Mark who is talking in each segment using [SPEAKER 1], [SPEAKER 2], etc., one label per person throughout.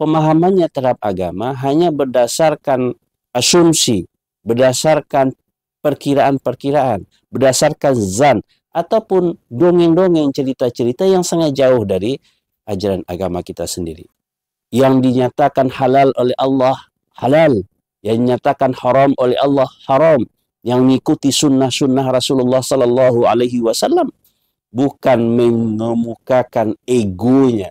[SPEAKER 1] pemahamannya terhadap agama hanya berdasarkan asumsi, berdasarkan perkiraan-perkiraan, berdasarkan zan, ataupun dongeng-dongeng, cerita-cerita yang sangat jauh dari ajaran agama kita sendiri. Yang dinyatakan halal oleh Allah, halal. Yang dinyatakan haram oleh Allah, haram. Yang mengikuti sunnah-sunnah Rasulullah Sallallahu Alaihi Wasallam. Bukan mengemukakan egonya,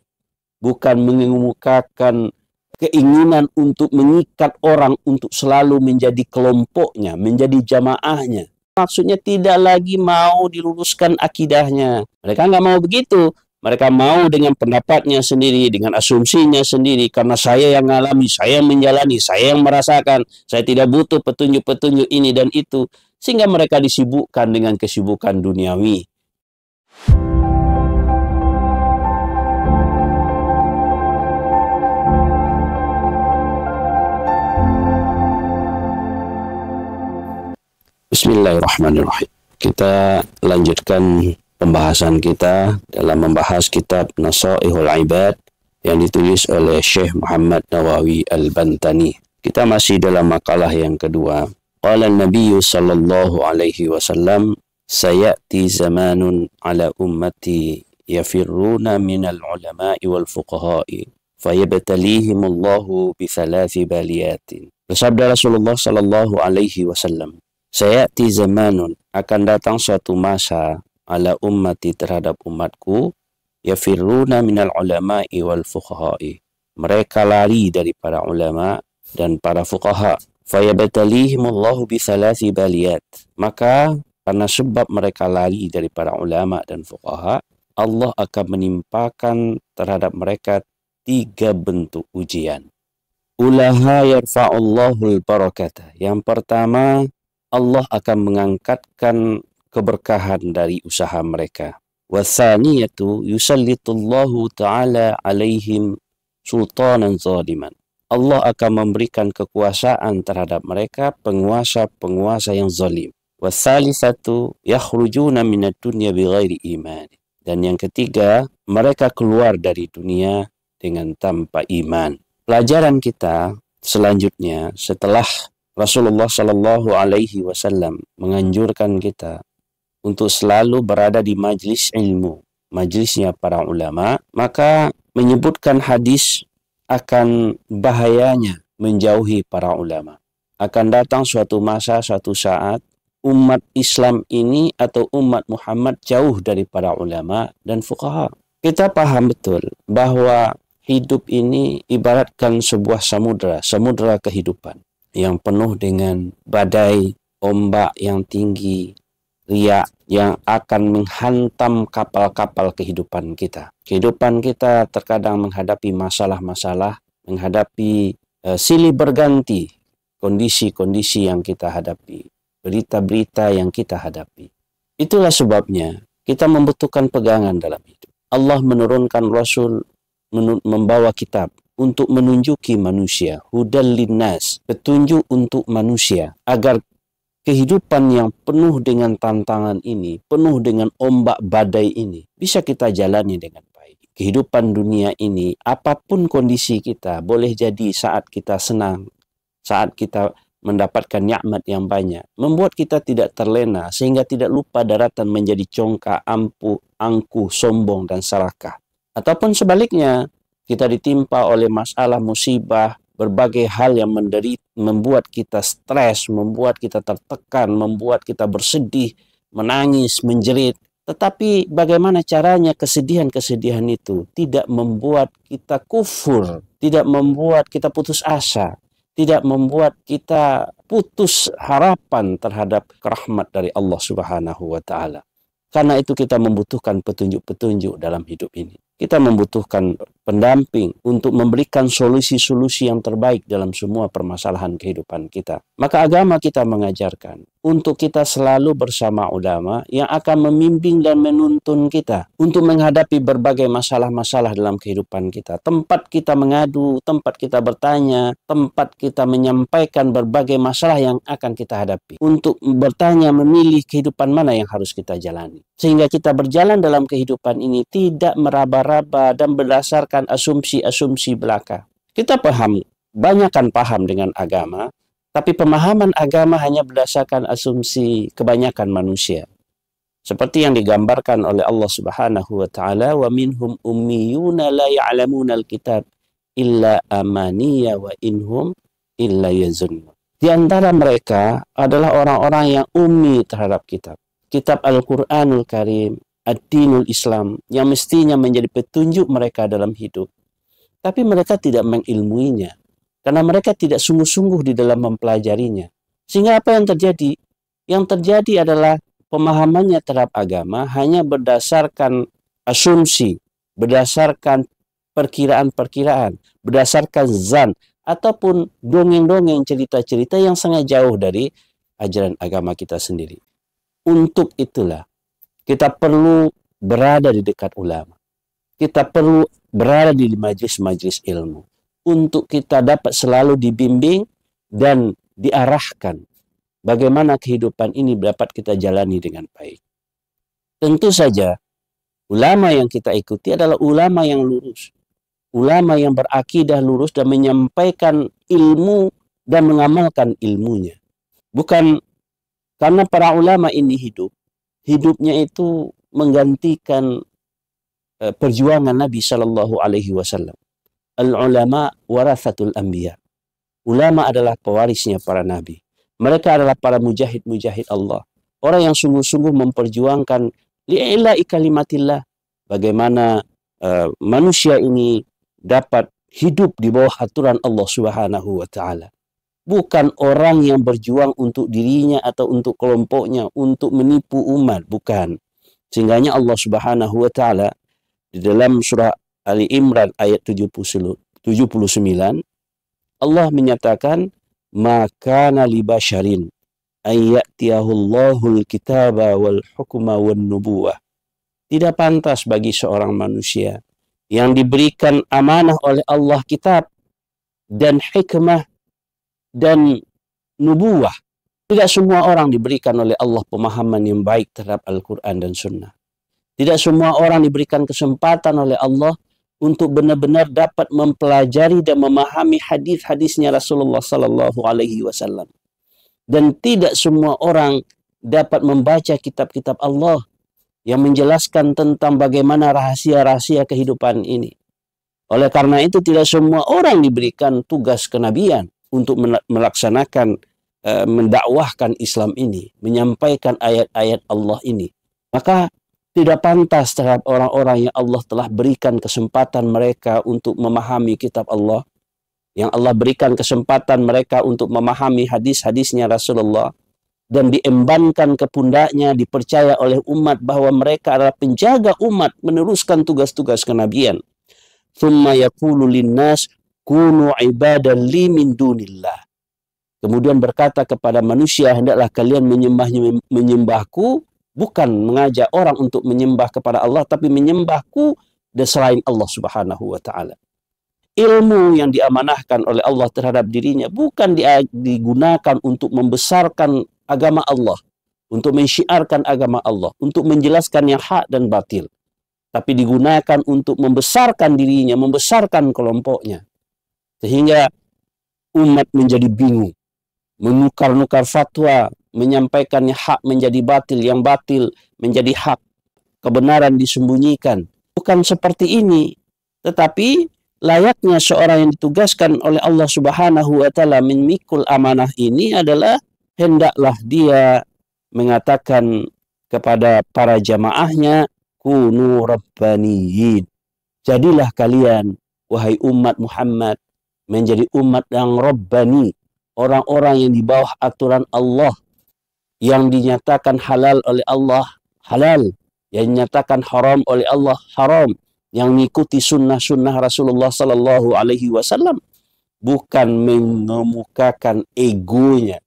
[SPEAKER 1] bukan mengemukakan keinginan untuk mengikat orang untuk selalu menjadi kelompoknya, menjadi jamaahnya. Maksudnya tidak lagi mau diluruskan akidahnya. Mereka nggak mau begitu. Mereka mau dengan pendapatnya sendiri, dengan asumsinya sendiri. Karena saya yang mengalami, saya yang menjalani, saya yang merasakan. Saya tidak butuh petunjuk-petunjuk ini dan itu. Sehingga mereka disibukkan dengan kesibukan duniawi. Bismillahirrahmanirrahim. Kita lanjutkan pembahasan kita dalam membahas kitab Nasaihul Ibad yang ditulis oleh Syekh Muhammad Nawawi Al-Bantani. Kita masih dalam makalah yang kedua. Qala an-Nabiy sallallahu alaihi wasallam, sayati zamanun ala ummati yafirruna minal ulama'i wal fuqaha'i fayabtalihimullahu bi thalathi baliyatin. Bersabda Rasulullah sallallahu alaihi wasallam, sayati zamanun, akan datang suatu masa ala ummati, terhadap umatku, yafirruna minal ulama'i wal fuqaha'i, mereka lari dari para ulama dan para fuqaha. Fayabtalihimullahu bi thalathi baliyat, maka karena sebab mereka lari dari para ulama dan fuqaha, Allah akan menimpakan terhadap mereka 3 bentuk ujian. Ulaha yarfa'ullahul barakatah, yang pertama, Allah akan mengangkatkan keberkahan dari usaha mereka. Watsaniyatu yusallitullahu ta'ala alaihim sultanan zaliman, Allah akan memberikan kekuasaan terhadap mereka, penguasa-penguasa yang zalim. Watsalisatu yakhrujuna minad dunya bighairi iman, dan yang ketiga, mereka keluar dari dunia dengan tanpa iman. Pelajaran kita selanjutnya, setelah Rasulullah Sallallahu Alaihi Wasallam menganjurkan kita untuk selalu berada di majlis ilmu, majlisnya para ulama, maka menyebutkan hadis akan bahayanya menjauhi para ulama. Akan datang suatu masa, suatu saat, umat Islam ini atau umat Muhammad jauh dari para ulama dan fuqaha. Kita paham betul bahwa hidup ini ibaratkan sebuah samudra kehidupan yang penuh dengan badai, ombak yang tinggi, riak yang akan menghantam kapal-kapal kehidupan kita. Kehidupan kita terkadang menghadapi masalah-masalah, menghadapi silih berganti kondisi-kondisi yang kita hadapi, berita-berita yang kita hadapi. Itulah sebabnya kita membutuhkan pegangan dalam hidup. Allah menurunkan Rasul, membawa kitab untuk menunjuki manusia, hudal linnas, petunjuk untuk manusia, agar kehidupan yang penuh dengan tantangan ini, penuh dengan ombak badai ini, bisa kita jalani dengan baik. Kehidupan dunia ini, apapun kondisi kita, boleh jadi saat kita senang, saat kita mendapatkan nikmat yang banyak, membuat kita tidak terlena, sehingga tidak lupa daratan menjadi congkak, angkuh, sombong, dan serakah. Ataupun sebaliknya, kita ditimpa oleh masalah, musibah, berbagai hal yang membuat kita stres, membuat kita tertekan, membuat kita bersedih, menangis, menjerit. Tetapi bagaimana caranya kesedihan-kesedihan itu tidak membuat kita kufur, tidak membuat kita putus asa, tidak membuat kita putus harapan terhadap rahmat dari Allah Subhanahu wa Ta'ala. Karena itu kita membutuhkan petunjuk-petunjuk dalam hidup ini. Kita membutuhkan pendamping untuk memberikan solusi-solusi yang terbaik dalam semua permasalahan kehidupan kita. Maka agama kita mengajarkan untuk kita selalu bersama ulama yang akan membimbing dan menuntun kita untuk menghadapi berbagai masalah-masalah dalam kehidupan kita. Tempat kita mengadu, tempat kita bertanya, tempat kita menyampaikan berbagai masalah yang akan kita hadapi. Untuk bertanya, memilih kehidupan mana yang harus kita jalani. Sehingga kita berjalan dalam kehidupan ini tidak meraba-raba dan berdasarkan asumsi-asumsi belaka. Kita banyakkan paham dengan agama, tapi pemahaman agama hanya berdasarkan asumsi kebanyakan manusia. Seperti yang digambarkan oleh Allah Subhanahu wa taala, wa minhum ummiyuna la ya'lamuna al-kitab illa amaniya wa inhum illa yazunnun. Di antara mereka adalah orang-orang yang ummi terhadap kitab. Kitab Al-Quranul Karim, Ad-Dinul Islam, yang mestinya menjadi petunjuk mereka dalam hidup. Tapi mereka tidak mengilmuinya, karena mereka tidak sungguh-sungguh di dalam mempelajarinya. Sehingga apa yang terjadi? Yang terjadi adalah pemahamannya terhadap agama hanya berdasarkan asumsi, berdasarkan perkiraan-perkiraan, berdasarkan zan, ataupun dongeng-dongeng, cerita-cerita yang sangat jauh dari ajaran agama kita sendiri. Untuk itulah, kita perlu berada di dekat ulama. Kita perlu berada di majlis-majlis ilmu. Untuk kita dapat selalu dibimbing dan diarahkan bagaimana kehidupan ini dapat kita jalani dengan baik. Tentu saja, ulama yang kita ikuti adalah ulama yang lurus. Ulama yang berakidah lurus dan menyampaikan ilmu dan mengamalkan ilmunya. Bukan karena para ulama ini hidupnya itu menggantikan perjuangan Nabi Shallallahu Alaihi Wasallam. Al-ulama warathatul anbiya. Ulama adalah pewarisnya para nabi. Mereka adalah para mujahid-mujahid Allah. Orang yang sungguh-sungguh memperjuangkan li'ila'i kalimatillah. Bagaimana manusia ini dapat hidup di bawah aturan Allah Subhanahu wa taala. Bukan orang yang berjuang untuk dirinya atau untuk kelompoknya, untuk menipu umat, bukan. Sehingganya Allah Subhanahu wa taala di dalam surah Ali Imran ayat 79, Allah menyatakan, "Maka li basyarin ayyatiyahullahul kitaba wal hukma wan nubuwah." Tidak pantas bagi seorang manusia yang diberikan amanah oleh Allah kitab dan hikmah dan nubuwah. Tidak semua orang diberikan oleh Allah pemahaman yang baik terhadap Al-Quran dan Sunnah. Tidak semua orang diberikan kesempatan oleh Allah untuk benar-benar dapat mempelajari dan memahami hadis-hadisnya Rasulullah Sallallahu Alaihi Wasallam. Dan tidak semua orang dapat membaca kitab-kitab Allah yang menjelaskan tentang bagaimana rahasia-rahasia kehidupan ini. Oleh karena itu tidak semua orang diberikan tugas kenabian untuk melaksanakan, mendakwahkan Islam ini, menyampaikan ayat-ayat Allah ini. Maka tidak pantas terhadap orang-orang yang Allah telah berikan kesempatan mereka untuk memahami kitab Allah, yang Allah berikan kesempatan mereka untuk memahami hadis-hadisnya Rasulullah, dan diembankan ke pundaknya, dipercaya oleh umat bahwa mereka adalah penjaga umat, meneruskan tugas-tugas kenabian. Thumma yaqulu linnas kunu ibadan li min dunillah. Kemudian berkata kepada manusia, hendaklah kalian menyembahku, bukan mengajak orang untuk menyembah kepada Allah, tapi menyembahku dan selain Allah Subhanahu wa taala. Ilmu yang diamanahkan oleh Allah terhadap dirinya bukan digunakan untuk membesarkan agama Allah, untuk mensyiarkan agama Allah, untuk menjelaskan yang hak dan batil, tapi digunakan untuk membesarkan dirinya, membesarkan kelompoknya, sehingga umat menjadi bingung, menukar-nukar fatwa, menyampaikan yang hak menjadi batil, yang batil menjadi hak, kebenaran disembunyikan. Bukan seperti ini, tetapi layaknya seorang yang ditugaskan oleh Allah Subhanahu wa taala memikul amanah ini adalah hendaklah dia mengatakan kepada para jamaahnya, kunu rabbaniyin. Jadilah kalian, wahai umat Muhammad, menjadi umat yang rabbani, orang-orang yang di bawah aturan Allah, yang dinyatakan halal oleh Allah halal, yang dinyatakan haram oleh Allah haram, yang mengikuti sunnah-sunnah Rasulullah Sallallahu Alaihi Wasallam, bukan mengemukakan egonya,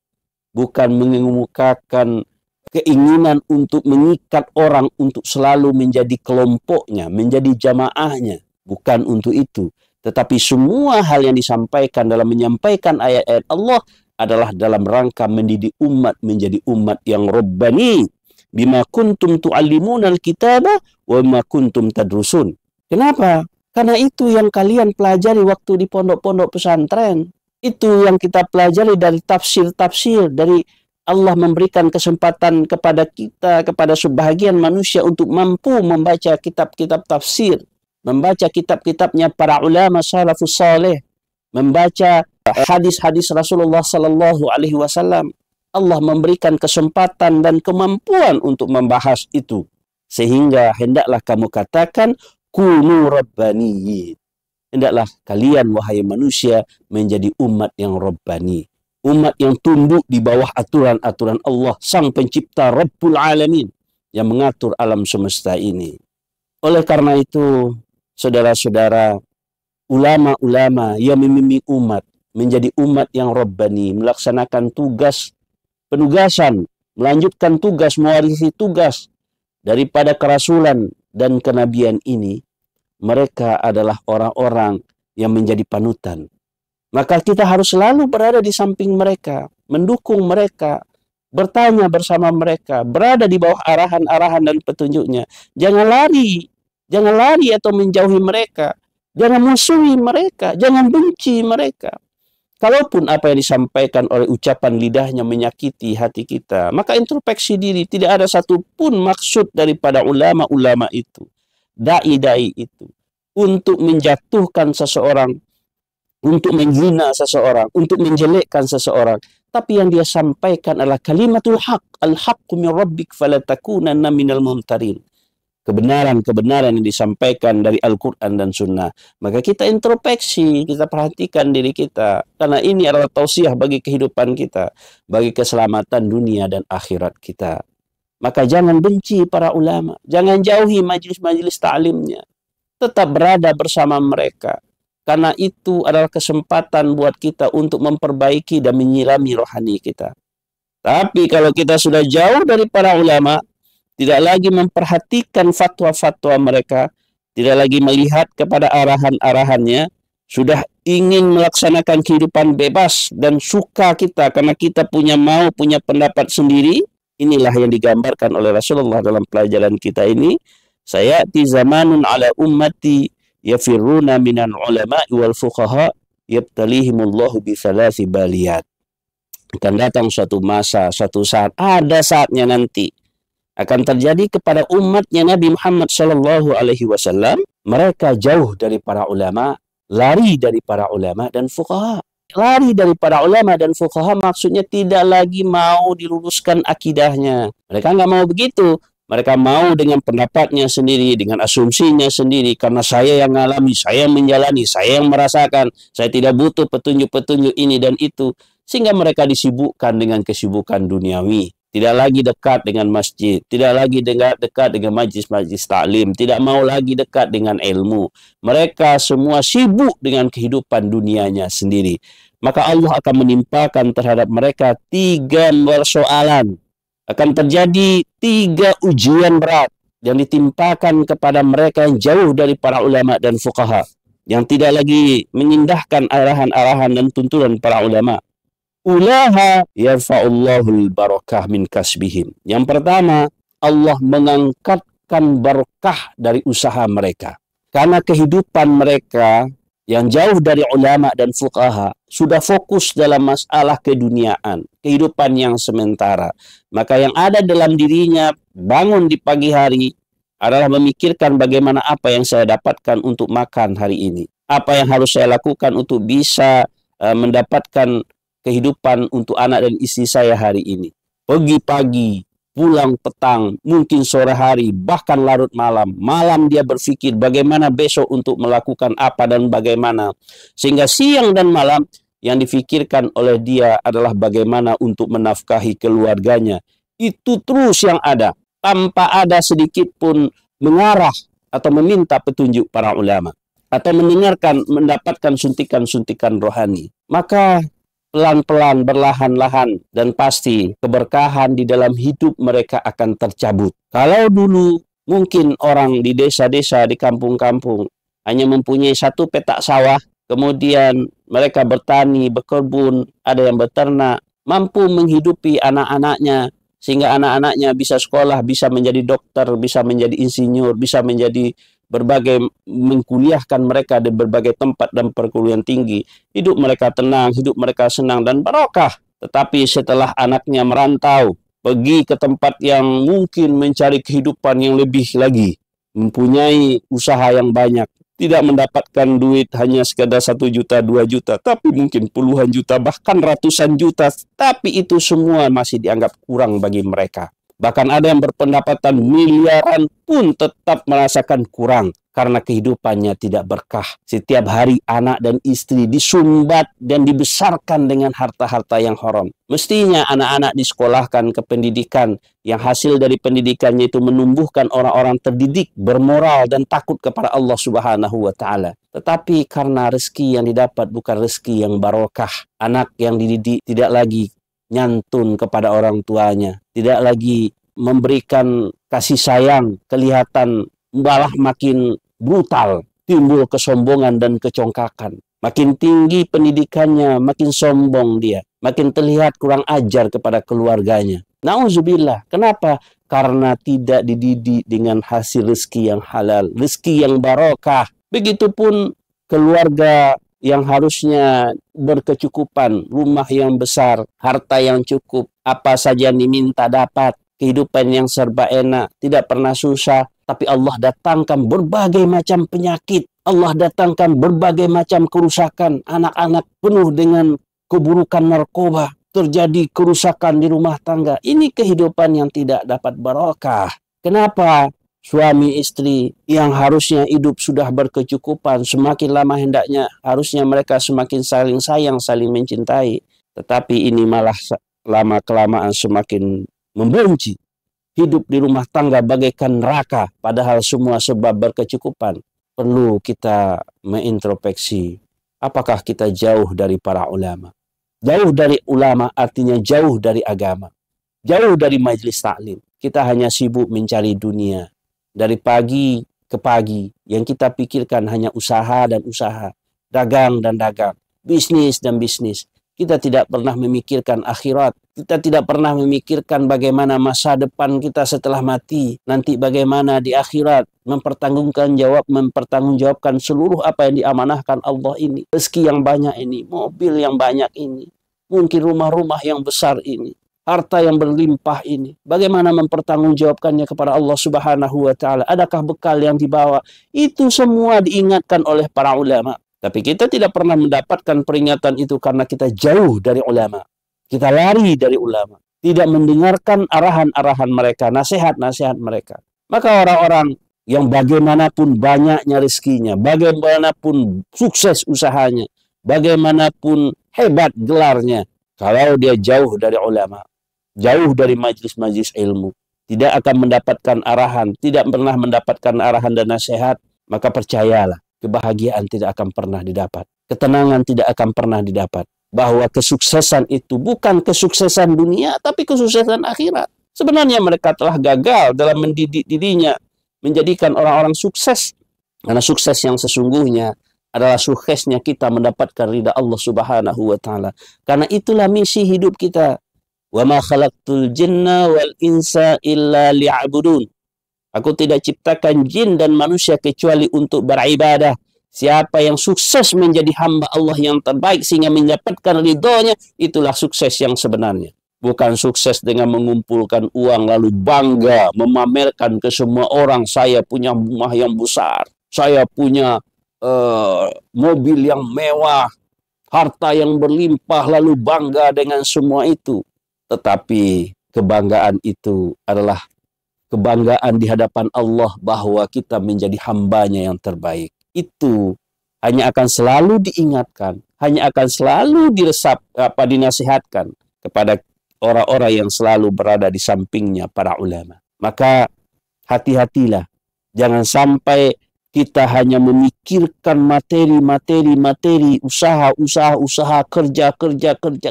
[SPEAKER 1] bukan mengemukakan keinginan untuk mengikat orang untuk selalu menjadi kelompoknya, menjadi jamaahnya. Bukan untuk itu. Tetapi semua hal yang disampaikan dalam menyampaikan ayat-ayat Allah adalah dalam rangka mendidik umat menjadi umat yang rabbani. Bima kuntum tu'allimuna al-kitaba wa bima kuntum tadrusun. Kenapa? Karena itu yang kalian pelajari waktu di pondok-pondok pesantren. Itu yang kita pelajari dari tafsir-tafsir, dari Allah memberikan kesempatan kepada kita, kepada sebahagian manusia untuk mampu membaca kitab-kitab tafsir, membaca kitab-kitabnya para ulama salafus saleh, membaca hadis-hadis Rasulullah sallallahu alaihi wasallam. Allah memberikan kesempatan dan kemampuan untuk membahas itu. Sehingga hendaklah kamu katakan kunu rabbaniyin. Hendaklah kalian wahai manusia menjadi umat yang rabbani, umat yang tunduk di bawah aturan-aturan Allah sang pencipta Rabbul Alamin yang mengatur alam semesta ini. Oleh karena itu, saudara-saudara, ulama-ulama yang memimpin umat menjadi umat yang rabbani, melaksanakan penugasan, melanjutkan tugas, mewarisi tugas daripada kerasulan dan kenabian ini. Mereka adalah orang-orang yang menjadi panutan. Maka kita harus selalu berada di samping mereka, mendukung mereka, bertanya bersama mereka, berada di bawah arahan-arahan dan petunjuknya. Jangan lari atau menjauhi mereka. Jangan musuhi mereka, jangan benci mereka. Kalaupun apa yang disampaikan oleh ucapan lidahnya menyakiti hati kita, maka introspeksi diri. Tidak ada satupun maksud daripada ulama-ulama itu, dai-dai itu, untuk menjatuhkan seseorang, untuk menghina seseorang, untuk menjelekkan seseorang. Tapi yang dia sampaikan adalah kalimatul haq, al-haqqu min rabbik fala takunanna minal mumtarin. Kebenaran-kebenaran yang disampaikan dari Al-Quran dan Sunnah. Maka kita introspeksi, kita perhatikan diri kita. Karena ini adalah tausiah bagi kehidupan kita, bagi keselamatan dunia dan akhirat kita. Maka jangan benci para ulama, jangan jauhi majelis-majelis ta'limnya. Tetap berada bersama mereka. Karena itu adalah kesempatan buat kita untuk memperbaiki dan menyirami rohani kita. Tapi kalau kita sudah jauh dari para ulama, tidak lagi memperhatikan fatwa-fatwa mereka, tidak lagi melihat kepada arahan-arahannya, sudah ingin melaksanakan kehidupan bebas dan suka kita karena kita punya pendapat sendiri. Inilah yang digambarkan oleh Rasulullah dalam pelajaran kita ini. Sayati zamanun ala ummati yafirruna minan ulama'i wal fuqaha yabtalihimullahu bi thalathi baliyat. Akan datang suatu masa, suatu saat, ada saatnya nanti akan terjadi kepada umatnya Nabi Muhammad sallallahu alaihi wasallam, mereka jauh dari para ulama, lari dari para ulama dan fuqaha. Lari dari para ulama dan fuqaha maksudnya tidak lagi mau diluruskan akidahnya. Mereka nggak mau begitu. Mereka mau dengan pendapatnya sendiri, dengan asumsinya sendiri. Karena saya yang mengalami, saya yang menjalani, saya yang merasakan. Saya tidak butuh petunjuk-petunjuk ini dan itu. Sehingga mereka disibukkan dengan kesibukan duniawi. Tidak lagi dekat dengan masjid, tidak lagi dekat dengan majlis-majlis taklim, tidak mau lagi dekat dengan ilmu. Mereka semua sibuk dengan kehidupan dunianya sendiri. Maka Allah akan menimpakan terhadap mereka 3 persoalan. Akan terjadi 3 ujian berat yang ditimpakan kepada mereka yang jauh dari para ulama dan fuqaha, yang tidak lagi mengindahkan arahan-arahan dan tuntunan para ulama. Ulaha yarfa'ullahul barakah min kasbihim. Yang pertama, Allah mengangkatkan barakah dari usaha mereka. Karena kehidupan mereka yang jauh dari ulama dan fuqaha sudah fokus dalam masalah keduniaan, kehidupan yang sementara. Maka yang ada dalam dirinya bangun di pagi hari adalah memikirkan bagaimana apa yang saya dapatkan untuk makan hari ini. Apa yang harus saya lakukan untuk bisa mendapatkan kehidupan untuk anak dan istri saya hari ini. Pergi pagi, pulang petang, mungkin sore hari, bahkan larut malam. Malam dia berpikir bagaimana besok untuk melakukan apa dan bagaimana. Sehingga siang dan malam yang difikirkan oleh dia adalah bagaimana untuk menafkahi keluarganya. Itu terus yang ada, tanpa ada sedikit pun mengarah atau meminta petunjuk para ulama. Atau mendapatkan suntikan-suntikan rohani. Maka pelan-pelan, berlahan-lahan, dan pasti keberkahan di dalam hidup mereka akan tercabut. Kalau dulu mungkin orang di desa-desa, di kampung-kampung hanya mempunyai 1 petak sawah, kemudian mereka bertani, berkebun, ada yang beternak, mampu menghidupi anak-anaknya, sehingga anak-anaknya bisa sekolah, bisa menjadi dokter, bisa menjadi insinyur, bisa menjadi mengkuliahkan mereka di berbagai tempat dan perguruan tinggi. Hidup mereka tenang, hidup mereka senang dan barokah. Tetapi setelah anaknya merantau, pergi ke tempat yang mungkin mencari kehidupan yang lebih lagi, mempunyai usaha yang banyak, tidak mendapatkan duit hanya sekadar 1 juta, 2 juta, tapi mungkin puluhan juta, bahkan ratusan juta. Tapi itu semua masih dianggap kurang bagi mereka. Bahkan ada yang berpendapatan miliaran pun tetap merasakan kurang karena kehidupannya tidak berkah. Setiap hari anak dan istri disumbat dan dibesarkan dengan harta-harta yang haram. Mestinya anak-anak disekolahkan ke pendidikan yang hasil dari pendidikannya itu menumbuhkan orang-orang terdidik, bermoral dan takut kepada Allah Subhanahu wa taala. Tetapi karena rezeki yang didapat bukan rezeki yang barokah, anak yang dididik tidak lagi nyantun kepada orang tuanya, tidak lagi memberikan kasih sayang, kelihatan malah makin brutal, timbul kesombongan dan kecongkakan. Makin tinggi pendidikannya, makin sombong dia, makin terlihat kurang ajar kepada keluarganya. Nauzubillah. Kenapa? Karena tidak dididik dengan hasil rezeki yang halal, rezeki yang barokah. Begitupun keluarga yang harusnya berkecukupan, rumah yang besar, harta yang cukup, apa saja yang diminta dapat, kehidupan yang serba enak, tidak pernah susah, tapi Allah datangkan berbagai macam penyakit, Allah datangkan berbagai macam kerusakan, anak-anak penuh dengan keburukan narkoba, terjadi kerusakan di rumah tangga. Ini kehidupan yang tidak dapat barokah. Kenapa? Suami istri yang harusnya hidup sudah berkecukupan, semakin lama hendaknya harusnya mereka semakin saling sayang, saling mencintai. Tetapi ini malah lama-kelamaan semakin membenci. Hidup di rumah tangga bagaikan neraka, padahal semua sebab berkecukupan. Perlu kita mengintrospeksi, apakah kita jauh dari para ulama? Jauh dari ulama artinya jauh dari agama. Jauh dari majelis taklim. Kita hanya sibuk mencari dunia. Dari pagi ke pagi, yang kita pikirkan hanya usaha dan usaha, dagang dan dagang, bisnis dan bisnis. Kita tidak pernah memikirkan akhirat. Kita tidak pernah memikirkan bagaimana masa depan kita setelah mati. Nanti bagaimana di akhirat mempertanggungjawabkan seluruh apa yang diamanahkan Allah ini. Rezeki yang banyak ini, mobil yang banyak ini, mungkin rumah-rumah yang besar ini, harta yang berlimpah ini, bagaimana mempertanggungjawabkannya kepada Allah Subhanahu wa taala? Adakah bekal yang dibawa? Itu semua diingatkan oleh para ulama. Tapi kita tidak pernah mendapatkan peringatan itu karena kita jauh dari ulama. Kita lari dari ulama, tidak mendengarkan arahan-arahan mereka, nasihat-nasihat mereka. Maka orang-orang yang bagaimanapun banyaknya rezekinya, bagaimanapun sukses usahanya, bagaimanapun hebat gelarnya, kalau dia jauh dari ulama, jauh dari majlis-majlis ilmu, tidak akan mendapatkan arahan, tidak pernah mendapatkan arahan dan nasihat, maka percayalah, kebahagiaan tidak akan pernah didapat. Ketenangan tidak akan pernah didapat. Bahwa kesuksesan itu bukan kesuksesan dunia, tapi kesuksesan akhirat. Sebenarnya mereka telah gagal dalam mendidik dirinya, menjadikan orang-orang sukses. Karena sukses yang sesungguhnya adalah suksesnya kita mendapatkan ridha Allah Subhanahu wa taala. Karena itulah misi hidup kita. Wa ma khalaqtul jinna wal insa illa liya'budun. Aku tidak ciptakan jin dan manusia kecuali untuk beribadah. Siapa yang sukses menjadi hamba Allah yang terbaik sehingga mendapatkan ridhonya, itulah sukses yang sebenarnya. Bukan sukses dengan mengumpulkan uang lalu bangga memamerkan ke semua orang, saya punya rumah yang besar, saya punya mobil yang mewah, harta yang berlimpah, lalu bangga dengan semua itu. Tetapi kebanggaan itu adalah kebanggaan di hadapan Allah bahwa kita menjadi hambanya yang terbaik. Itu hanya akan selalu diingatkan, hanya akan selalu dinasihatkan kepada orang-orang yang selalu berada di sampingnya para ulama. Maka hati-hatilah, jangan sampai kita hanya memikirkan materi, usaha, kerja.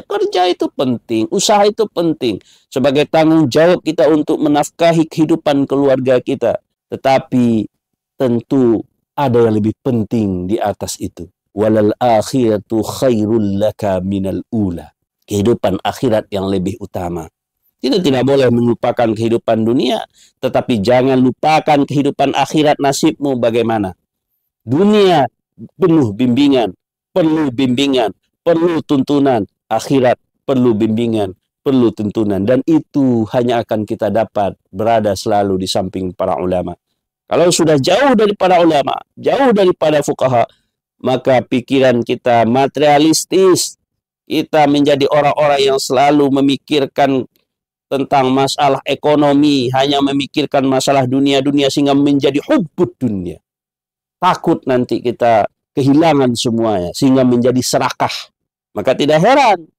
[SPEAKER 1] Kerja itu penting, usaha itu penting sebagai tanggung jawab kita untuk menafkahi kehidupan keluarga kita. Tetapi tentu ada yang lebih penting di atas itu. Walal akhiratu khairul laka minal ula. Kehidupan akhirat yang lebih utama. Kita tidak boleh melupakan kehidupan dunia, tetapi jangan lupakan kehidupan akhirat. Nasibmu bagaimana? Dunia penuh bimbingan, perlu tuntunan. Akhirat perlu bimbingan, perlu tuntunan. Dan itu hanya akan kita dapat berada selalu di samping para ulama. Kalau sudah jauh daripada ulama, jauh daripada fuqaha, maka pikiran kita materialistis. Kita menjadi orang-orang yang selalu memikirkan tentang masalah ekonomi, hanya memikirkan masalah dunia-dunia sehingga menjadi hubbud dunia. Takut nanti kita kehilangan semuanya sehingga menjadi serakah. Maka tidak heran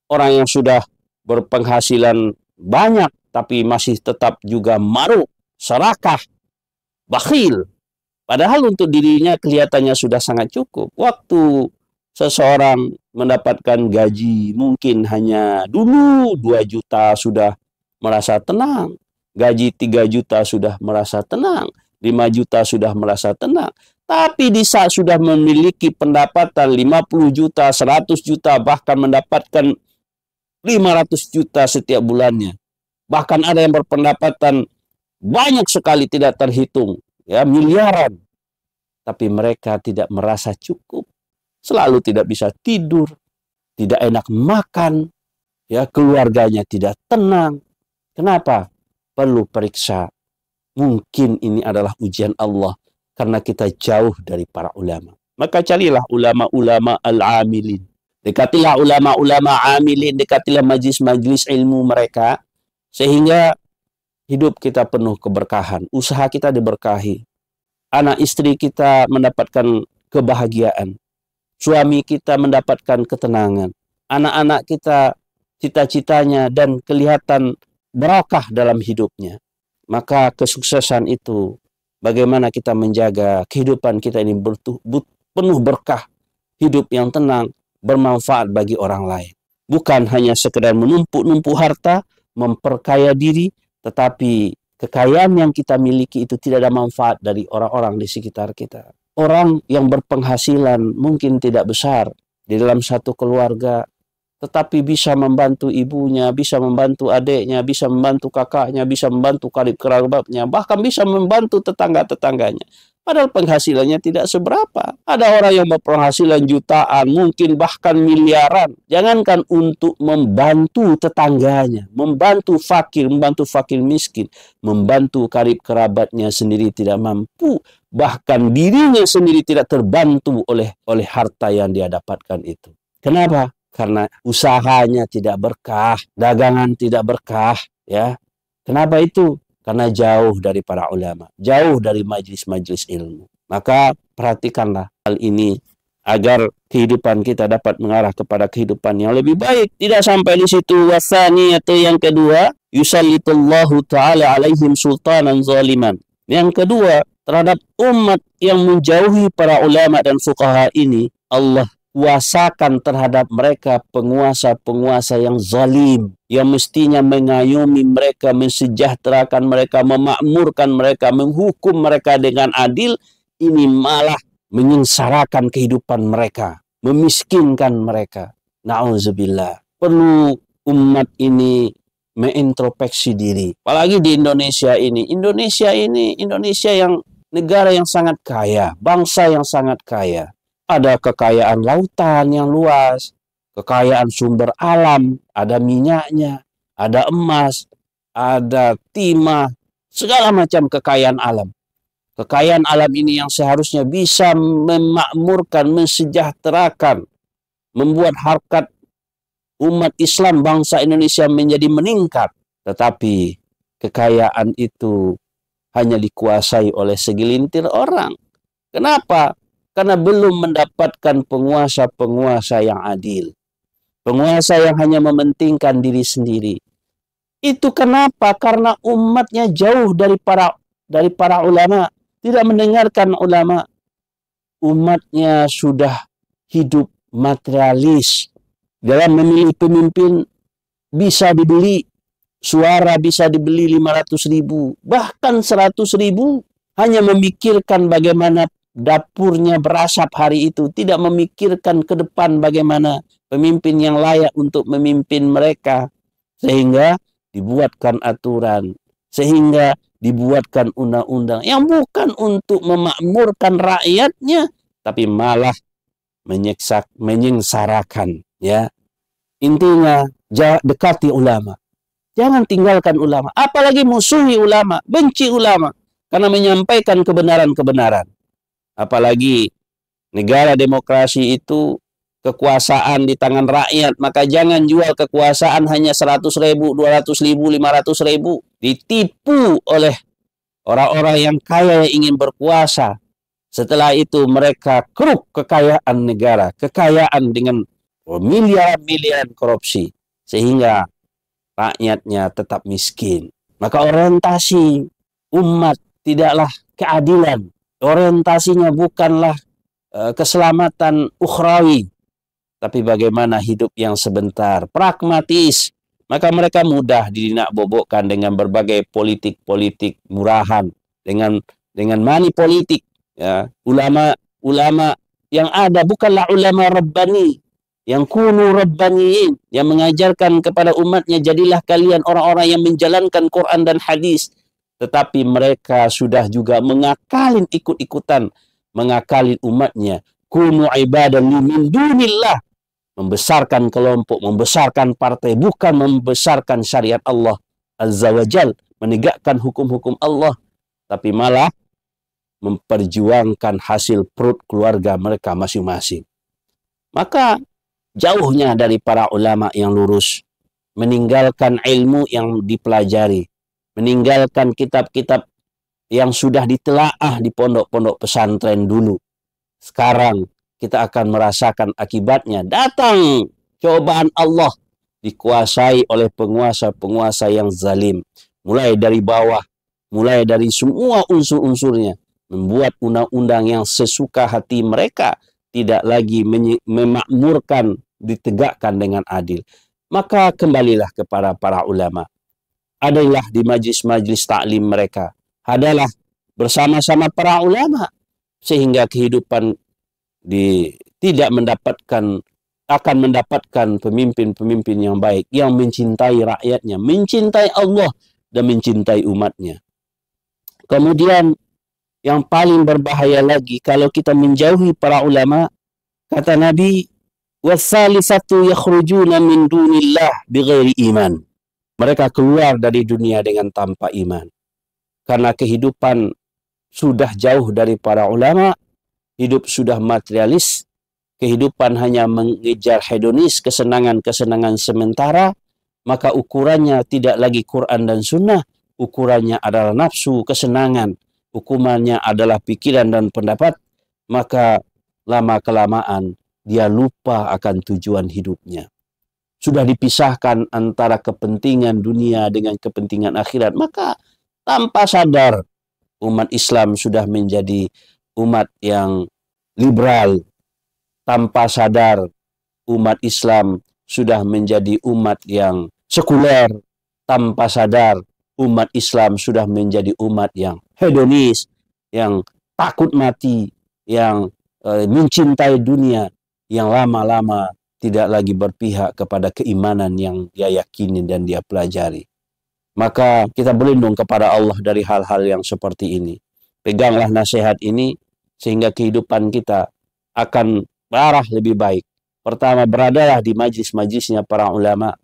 [SPEAKER 1] orang yang sudah berpenghasilan banyak tapi masih tetap juga maruk, serakah, bakhil. Padahal untuk dirinya kelihatannya sudah sangat cukup. Waktu seseorang mendapatkan gaji mungkin hanya dulu 2 juta sudah merasa tenang. Gaji 3 juta sudah merasa tenang. 5 juta sudah merasa tenang. Tapi di saat sudah memiliki pendapatan 50 juta, 100 juta, bahkan mendapatkan 500 juta setiap bulannya. Bahkan ada yang berpendapatan banyak sekali tidak terhitung, ya, miliaran. Tapi mereka tidak merasa cukup. Selalu tidak bisa tidur, tidak enak makan, ya, keluarganya tidak tenang. Kenapa? Perlu periksa. Mungkin ini adalah ujian Allah karena kita jauh dari para ulama. Maka carilah ulama-ulama al-amilin. Dekatilah ulama-ulama amilin, dekatilah majlis-majlis ilmu mereka sehingga hidup kita penuh keberkahan, usaha kita diberkahi, anak istri kita mendapatkan kebahagiaan, suami kita mendapatkan ketenangan, anak-anak kita cita-citanya dan kelihatan barakah dalam hidupnya. Maka kesuksesan itu bagaimana kita menjaga kehidupan kita ini penuh berkah, hidup yang tenang, bermanfaat bagi orang lain. Bukan hanya sekedar menumpuk-numpuk harta, memperkaya diri, tetapi kekayaan yang kita miliki itu tidak ada manfaat dari orang-orang di sekitar kita. Orang yang berpenghasilan mungkin tidak besar di dalam satu keluarga, tetapi bisa membantu ibunya, bisa membantu adiknya, bisa membantu kakaknya, bisa membantu karib kerabatnya, bahkan bisa membantu tetangga-tetangganya. Padahal penghasilannya tidak seberapa. Ada orang yang berpenghasilan jutaan, mungkin bahkan miliaran. Jangankan untuk membantu tetangganya, membantu fakir miskin, membantu karib kerabatnya sendiri tidak mampu. Bahkan dirinya sendiri tidak terbantu oleh harta yang dia dapatkan itu. Kenapa? Karena usahanya tidak berkah, dagangan tidak berkah, ya. Kenapa itu? Karena jauh dari para ulama, jauh dari majlis-majlis ilmu. Maka perhatikanlah hal ini agar kehidupan kita dapat mengarah kepada kehidupan yang lebih baik. Tidak sampai di situ. Wasani atau yang kedua, yusallitullahu ta'ala alaihim sultanan zaliman. Yang kedua, terhadap umat yang menjauhi para ulama dan fuqaha ini, Allah kuasakan terhadap mereka penguasa-penguasa yang zalim, yang mestinya mengayomi mereka, mensejahterakan mereka, memakmurkan mereka, menghukum mereka dengan adil, ini malah menyengsarakan kehidupan mereka, memiskinkan mereka. Na'udzubillah. Perlu umat ini mengintrospeksi diri. Apalagi di Indonesia ini. Indonesia yang negara yang sangat kaya, bangsa yang sangat kaya. Ada kekayaan lautan yang luas, kekayaan sumber alam, ada minyaknya, ada emas, ada timah, segala macam kekayaan alam. Kekayaan alam ini yang seharusnya bisa memakmurkan, mensejahterakan, membuat harkat umat Islam bangsa Indonesia menjadi meningkat. Tetapi kekayaan itu hanya dikuasai oleh segelintir orang. Kenapa? Karena belum mendapatkan penguasa-penguasa yang adil. Penguasa yang hanya mementingkan diri sendiri. Itu kenapa? Karena umatnya jauh dari para ulama. Tidak mendengarkan ulama. Umatnya sudah hidup materialis. Dalam memilih pemimpin bisa dibeli. Suara bisa dibeli 500.000. Bahkan 100.000. Hanya memikirkan bagaimana dapurnya berasap hari itu, tidak memikirkan ke depan bagaimana pemimpin yang layak untuk memimpin mereka, sehingga dibuatkan aturan, sehingga dibuatkan undang-undang yang bukan untuk memakmurkan rakyatnya, tapi malah menyengsarakan. Ya, intinya dekati ulama, jangan tinggalkan ulama, apalagi musuhi ulama, benci ulama karena menyampaikan kebenaran-kebenaran. Apalagi negara demokrasi itu kekuasaan di tangan rakyat, maka jangan jual kekuasaan hanya 100.000, 200.000, 500.000. Ditipu oleh orang-orang yang kaya yang ingin berkuasa. Setelah itu mereka keruk kekayaan negara, kekayaan dengan miliaran-miliaran korupsi, sehingga rakyatnya tetap miskin. Maka orientasi umat tidaklah keadilan. Orientasinya bukanlah keselamatan ukhrawi, tapi bagaimana hidup yang sebentar, pragmatis. Maka mereka mudah dinakbobokkan dengan berbagai politik-politik murahan, dengan money politik. Ya, ulama yang ada bukanlah ulama rabbani, yang kunu rabbaniin, yang mengajarkan kepada umatnya, jadilah kalian orang-orang yang menjalankan Quran dan hadis. Tetapi mereka sudah juga mengakalin, ikut-ikutan mengakalin umatnya. Kunu ibadan min dunillah, membesarkan kelompok, membesarkan partai, bukan membesarkan syariat Allah Azza wa Jal, menegakkan hukum-hukum Allah, tapi malah memperjuangkan hasil perut keluarga mereka masing-masing. Maka jauhnya dari para ulama yang lurus, meninggalkan ilmu yang dipelajari, meninggalkan kitab-kitab yang sudah ditelaah di pondok-pondok pesantren dulu. Sekarang kita akan merasakan akibatnya. Datang cobaan Allah, dikuasai oleh penguasa-penguasa yang zalim. Mulai dari bawah, mulai dari semua unsur-unsurnya, membuat undang-undang yang sesuka hati mereka, tidak lagi memakmurkan, ditegakkan dengan adil. Maka kembalilah kepada para ulama. Adalah di majlis-majlis taklim mereka, adalah bersama-sama para ulama, sehingga kehidupan tidak akan mendapatkan pemimpin-pemimpin yang baik, yang mencintai rakyatnya, mencintai Allah dan mencintai umatnya. Kemudian yang paling berbahaya lagi, kalau kita menjauhi para ulama, kata Nabi, wasalisatu yakhrujuna min dunillah bighairi iman. Mereka keluar dari dunia dengan tanpa iman. Karena kehidupan sudah jauh dari para ulama, hidup sudah materialis, kehidupan hanya mengejar hedonis, kesenangan-kesenangan sementara, maka ukurannya tidak lagi Quran dan Sunnah, ukurannya adalah nafsu, kesenangan, hukumannya adalah pikiran dan pendapat, maka lama-kelamaan dia lupa akan tujuan hidupnya. Sudah dipisahkan antara kepentingan dunia dengan kepentingan akhirat, maka tanpa sadar umat Islam sudah menjadi umat yang liberal. Tanpa sadar umat Islam sudah menjadi umat yang sekuler. Tanpa sadar umat Islam sudah menjadi umat yang hedonis, yang takut mati, yang mencintai dunia, yang lama-lama tidak lagi berpihak kepada keimanan yang dia yakini dan dia pelajari. Maka kita berlindung kepada Allah dari hal-hal yang seperti ini. Peganglah nasihat ini sehingga kehidupan kita akan arah lebih baik. Pertama, beradalah di majlis-majlisnya para ulama.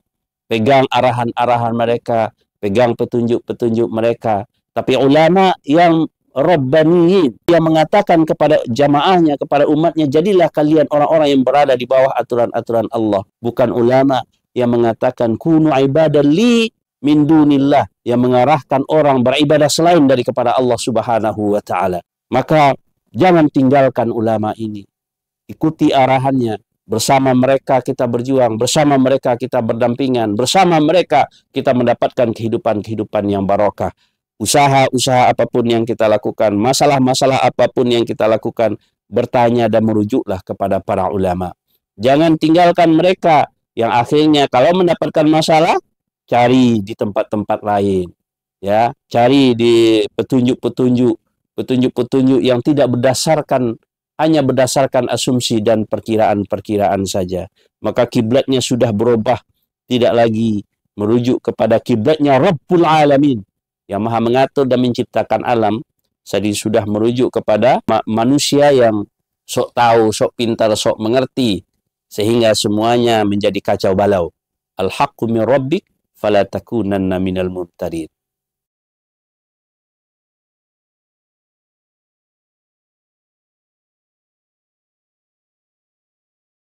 [SPEAKER 1] Pegang arahan-arahan mereka, pegang petunjuk-petunjuk mereka. Tapi ulama yang Rabbaniyin, yang mengatakan kepada jamaahnya, kepada umatnya, jadilah kalian orang-orang yang berada di bawah aturan-aturan Allah. Bukan ulama yang mengatakan kunu ibadan li min dunillah, yang mengarahkan orang beribadah selain dari kepada Allah Subhanahu wa taala. Maka jangan tinggalkan ulama ini. Ikuti arahannya. Bersama mereka kita berjuang, bersama mereka kita berdampingan, bersama mereka kita mendapatkan kehidupan-kehidupan yang barokah. Usaha-usaha apapun yang kita lakukan, masalah-masalah apapun yang kita lakukan, bertanya dan merujuklah kepada para ulama. Jangan tinggalkan mereka yang akhirnya kalau mendapatkan masalah, cari di tempat-tempat lain. Ya, cari di petunjuk-petunjuk yang tidak hanya berdasarkan asumsi dan perkiraan-perkiraan saja. Maka kiblatnya sudah berubah, tidak lagi merujuk kepada kiblatnya Rabbul Alamin yang maha mengatur dan menciptakan alam, jadi sudah merujuk kepada manusia yang sok tahu, sok pintar, sok mengerti, sehingga semuanya menjadi kacau balau. Al-haqqu min rabbik fala takunanna minal mumtarin.